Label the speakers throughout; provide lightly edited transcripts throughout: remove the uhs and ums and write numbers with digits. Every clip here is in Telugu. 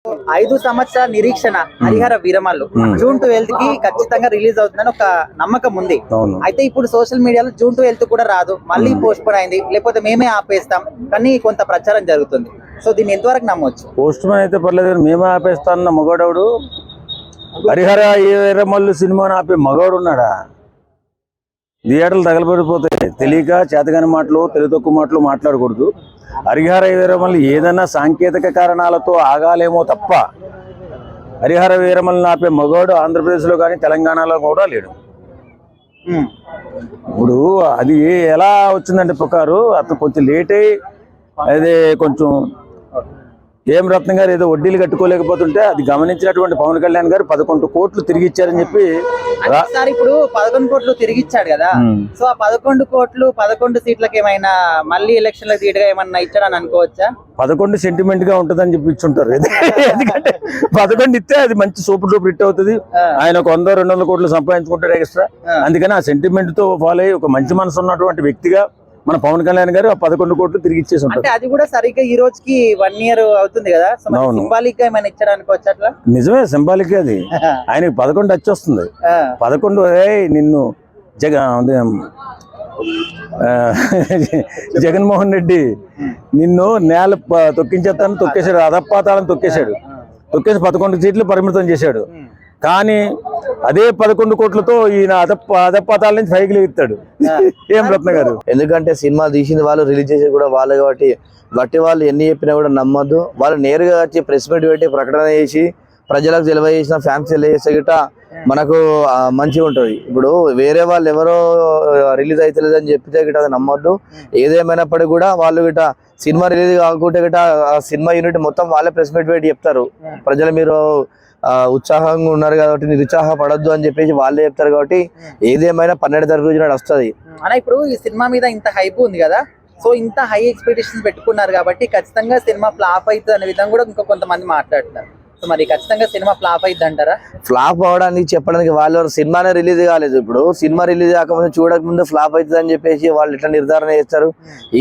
Speaker 1: 5 సంవత్సరాల నిరీక్షణ హరిహర వీరమల్లు జూన్ 12 కి ఖచ్చితంగా రిలీజ్ అవుతుందని ఒక నమ్మకం ఉంది. అయితే ఇప్పుడు సోషల్ మీడియాలో జూన్ 12 కూడా రాదు, మళ్ళీ పోస్ట్ పోన్ అయింది, లేకపోతే మేమే ఆపేస్తాం కానీ కొంత ప్రచారం జరుగుతుంది. సో దీన్ని ఎంతవరకు నమ్మొచ్చు?
Speaker 2: పోస్ట్ పోన్ అయితే పర్లేదు, మేమే ఆపేస్తానన్న మగోడవుడు హరిహర వీరమల్లు సినిమాని ఆపే మగవాడు ఉన్నాడా? థియేటర్లు తగలబడిపోతాయి. తెలియక చేతగాని మాటలు తెలుగు తక్కువ మాటలు మాట్లాడకూడదు. హరిహర వీరమల్లు ఏదైనా సాంకేతిక కారణాలతో ఆగాలేమో తప్ప హరిహర వీరమల్ని ఆపే మగవాడు ఆంధ్రప్రదేశ్లో కానీ తెలంగాణలో కూడా లేడు. ఇప్పుడు అది ఎలా వచ్చిందంటే పుకారు అతను కొంచెం లేట్ అయ్యి అదే కొంచెం ఏం రత్నం గారు ఏదో వడ్డీలు కట్టుకోలేకపోతుంటే అది గమనించినటువంటి పవన్ కళ్యాణ్ గారు 11 కోట్లు తిరిగి ఇచ్చారని చెప్పి
Speaker 1: ఇప్పుడు 11 కోట్లు తిరిగి ఇచ్చాడు కదా. సో ఆ 11 కోట్లు 11 సీట్లకి ఏమైనా మళ్ళీ ఎలక్షన్లకు తీటుగా ఏమన్నా ఇచ్చాడని అనుకోవచ్చా?
Speaker 2: 11 సెంటిమెంట్ గా ఉంటదని చెప్పి ఇచ్చుంటారు. ఎందుకంటే 11 ఇస్తే అది మంచి సూపర్ డూపర్ హిట్ అవుతుంది. ఆయన ఒక 100-200 కోట్లు సంపాదించుకుంటారు ఎక్స్ట్రా. అందుకని ఆ సెంటిమెంట్ తో ఫాలో అయ్యి ఒక మంచి మనసు ఉన్నటువంటి వ్యక్తిగా మన పవన్ కళ్యాణ్ గారు 11 కోట్లు తిరిగి ఇచ్చేసి ఉంటారు.
Speaker 1: అది కూడా సరిగ్గా ఈ రోజుకి 1 ఇయర్ అవుతుంది కదా. సింబాలిక్ గా ఏమైనా ఇచ్చాడు అనుకోవచ్చు అట్లా?
Speaker 2: నిజమే, సింబాలిక్ అది. ఆయనకి 11 వచ్చి వస్తుంది. 11 నిన్ను జగన్మోహన్ రెడ్డి నిన్ను నేల తొక్కించేస్తాను తొక్కేశాడు, అధపాతాలను తొక్కేశాడు. తొక్కేసి 11 సీట్లు పరిమితం చేశాడు. కానీ అదే 11 కోట్లతో ఈయన అధపాతాల నుంచి పైకి లేగుతాడు. ఏం రత్న గారు?
Speaker 3: ఎందుకంటే సినిమా తీసింది వాళ్ళు, రిలీజ్ చేసేది కూడా వాళ్ళు కాబట్టి బట్టి వాళ్ళు ఎన్ని చెప్పినా కూడా నమ్మద్దు. వాళ్ళు నేరుగా వచ్చి ప్రెస్ మీట్ పెట్టి ప్రకటన చేసి ప్రజలకు తెలియజేసిన ఫ్యాన్స్ తెలియజేసే గిట్ట మనకు మంచిగా ఉంటుంది. ఇప్పుడు వేరే వాళ్ళు ఎవరో రిలీజ్ అవుతలేదని చెప్పితే గిట్ట అది నమ్మొద్దు. ఏదేమైనప్పటికీ కూడా వాళ్ళు గిట్ట సినిమా రిలీజ్ కాకుంటే గిట్ట సినిమా యూనిట్ మొత్తం వాళ్ళే ప్రెస్ మీట్ పెట్టి చెప్తారు, ప్రజలు మీరు ఉత్సాహంగా ఉన్నారు కాబట్టి నిరుత్సాహపడద్దు అని చెప్పేసి వాళ్ళే చెప్తారు. కాబట్టి ఏదేమైనా 12 తారీఖు రోజున వస్తుంది.
Speaker 1: అన్న ఇప్పుడు ఈ సినిమా మీద ఇంత హైప్ ఉంది కదా, సో ఇంత హై ఎక్స్పెక్టేషన్స్ పెట్టుకున్నారు కాబట్టి ఖచ్చితంగా సినిమా ఫ్లాప్ అవుతుంది అనే విధంగా కూడా ఇంకా కొంతమంది మాట్లాడుతున్నారు. సో మరి ఖచ్చితంగా సినిమా ఫ్లాప్ అయింది అంటారా?
Speaker 3: ఫ్లాప్ అవడానికి చెప్పడానికి వాళ్ళు సినిమానే రిలీజ్ కాలేదు. ఇప్పుడు సినిమా రిలీజ్ కాకముందు చూడకముందు ఫ్లాప్ అవుతుంది అని చెప్పేసి వాళ్ళు ఇట్లా నిర్ధారణ చేస్తారు.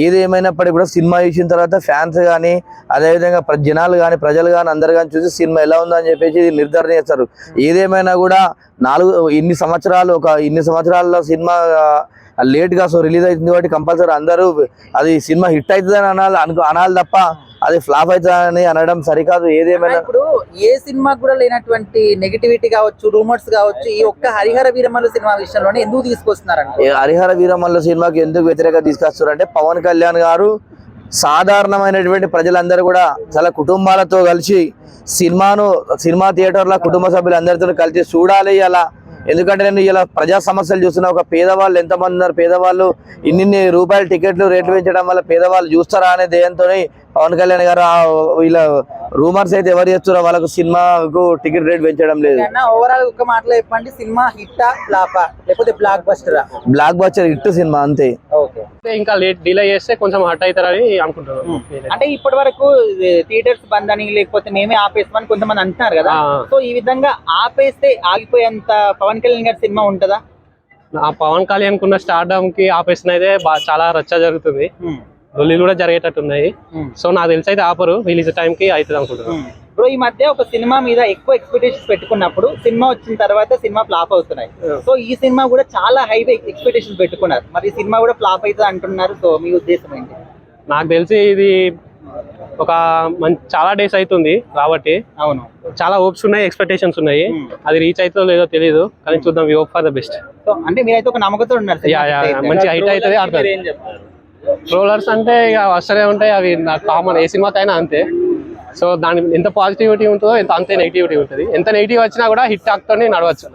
Speaker 3: ఏది ఏమైనప్పటికీ కూడా సినిమా చూసిన తర్వాత ఫ్యాన్స్ కానీ అదేవిధంగా జనాలు కానీ ప్రజలు కానీ అందరు కానీ చూసి సినిమా ఎలా ఉందో అని చెప్పేసి నిర్ధారణ చేస్తారు. ఏదేమైనా కూడా ఇన్ని సంవత్సరాల్లో సినిమా లేట్ గా సో రిలీజ్ అవుతుంది కాబట్టి కంపల్సరీ అందరూ అది సినిమా హిట్ అవుతుందని అనాలి తప్ప అది ఫ్లాప్ అవుతుందని అనడం సరికాదు. ఏదేమైనా
Speaker 1: ఇప్పుడు ఏ సినిమా కూడా లేనటువంటి నెగిటివిటీ కావచ్చు, రూమర్స్ కావచ్చు, ఈ ఒక్క హరిహర వీరమల్లు సినిమా విషయంలోనే ఎందుకు తీసుకొస్తున్నారంటే?
Speaker 3: హరిహర వీరమల్లు సినిమాకి ఎందుకు వ్యతిరేకంగా తీసుకొస్తున్నారంటే పవన్ కళ్యాణ్ గారు సాధారణమైనటువంటి ప్రజలందరూ కూడా చాలా కుటుంబాలతో కలిసి సినిమా థియేటర్లో కుటుంబ సభ్యులందరితో కలిసి చూడాలి అలా. ఎందుకంటే నేను ఇలా ప్రజా సమస్యలు చూస్తున్నా. ఒక పేదవాళ్ళు ఎంతమంది ఉన్నారు, పేదవాళ్ళు ఇన్ని రూపాయల టికెట్లు రేట్లు పెంచడం వల్ల పేదవాళ్ళు చూస్తారా అనే ధ్యేయంతో పవన్ కళ్యాణ్ గారు వీళ్ళ రూమర్స్ అయితే ఎవరు చేస్తారో వాళ్ళకు సినిమాకు టికెట్ రేట్ పెంచడం లేదు.
Speaker 1: ఓవరాల్ ఒక మాటలో చెప్పండి, సినిమా హిట్టా ఫ్లాపా లేకపోతే బ్లాక్ బస్టరా?
Speaker 3: బ్లాక్ బస్టర్ హిట్ సినిమా అంతే.
Speaker 4: ఇంకా లేట్ డిలే చేస్తే కొంచెం హట్ అవుతారని అనుకుంటున్నాను.
Speaker 1: అంటే ఇప్పటి వరకు థియేటర్స్ బంద్ అని లేకపోతే మేమే ఆపేస్తామని కొంతమంది అంటున్నారు కదా. సో ఈ విధంగా ఆపేస్తే ఆగిపోయేంత పవన్ కళ్యాణ్ గారి సినిమా ఉంటుందా?
Speaker 4: పవన్ కళ్యాణ్ కున్న స్టార్డమ్ కి ఆపేసిన అయితే చాలా రచ్చ జరుగుతుంది, లొల్లీలు కూడా జరిగేటట్టున్నాయి. సో నాకు తెలిసి అయితే ఆపరు, రిలీజ్ టైం కి అవుతుంది అనుకుంటున్నాను.
Speaker 1: ఇప్పుడు ఈ మధ్య ఒక సినిమా మీద ఎక్కువ ఎక్స్పెక్టేషన్స్ పెట్టుకున్నప్పుడు సినిమా వచ్చిన తర్వాత సినిమా ఫ్లాప్ అవుతున్నాయి. సో ఈ సినిమా కూడా చాలా హై ఎక్స్పెక్టేషన్స్ పెట్టుకున్నారు, మరి ఈ సినిమా కూడా ఫ్లాప్ అవుతుంది అంటున్నారు. సో మీ ఉద్దేశం ఏంటి?
Speaker 4: నాకు తెలిసి ఇది ఒక చాలా డేస్ అవుతుంది కాబట్టి
Speaker 1: అవును
Speaker 4: చాలా హోప్స్ ఉన్నాయి, ఎక్స్పెక్టేషన్స్ ఉన్నాయి. అది రీచ్ అవుతుందో లేదో తెలియదు, కానీ చూద్దాం. We hope for the best.
Speaker 1: So అంటే మీరైతే ఒక నమ్మకంతో ఉన్నారు
Speaker 4: మంచి హైట్ అవుతుంది అర్థం. ట్రోలర్స్ అంటే ఇక వస్తూనే ఉంటాయి, అవి నాకు కామన్, ఏ సినిమాకైనా అంతే. సో దాని ఎంత పాజిటివిటీ ఉంటుందో అంతే నెగిటివిటీ ఉంటుంది. ఎంత నెగిటివ్ వచ్చినా కూడా హిట్ టాక్తోనే నడవచ్చు.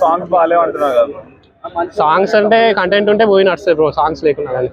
Speaker 2: సాంగ్స్ బాగాలే అంటున్నారు కదా.
Speaker 4: సాంగ్స్ అంటే కంటెంట్ ఉంటే మూవీ నడుస్తుంది బ్రో, సాంగ్స్ లేకుండా కానీ.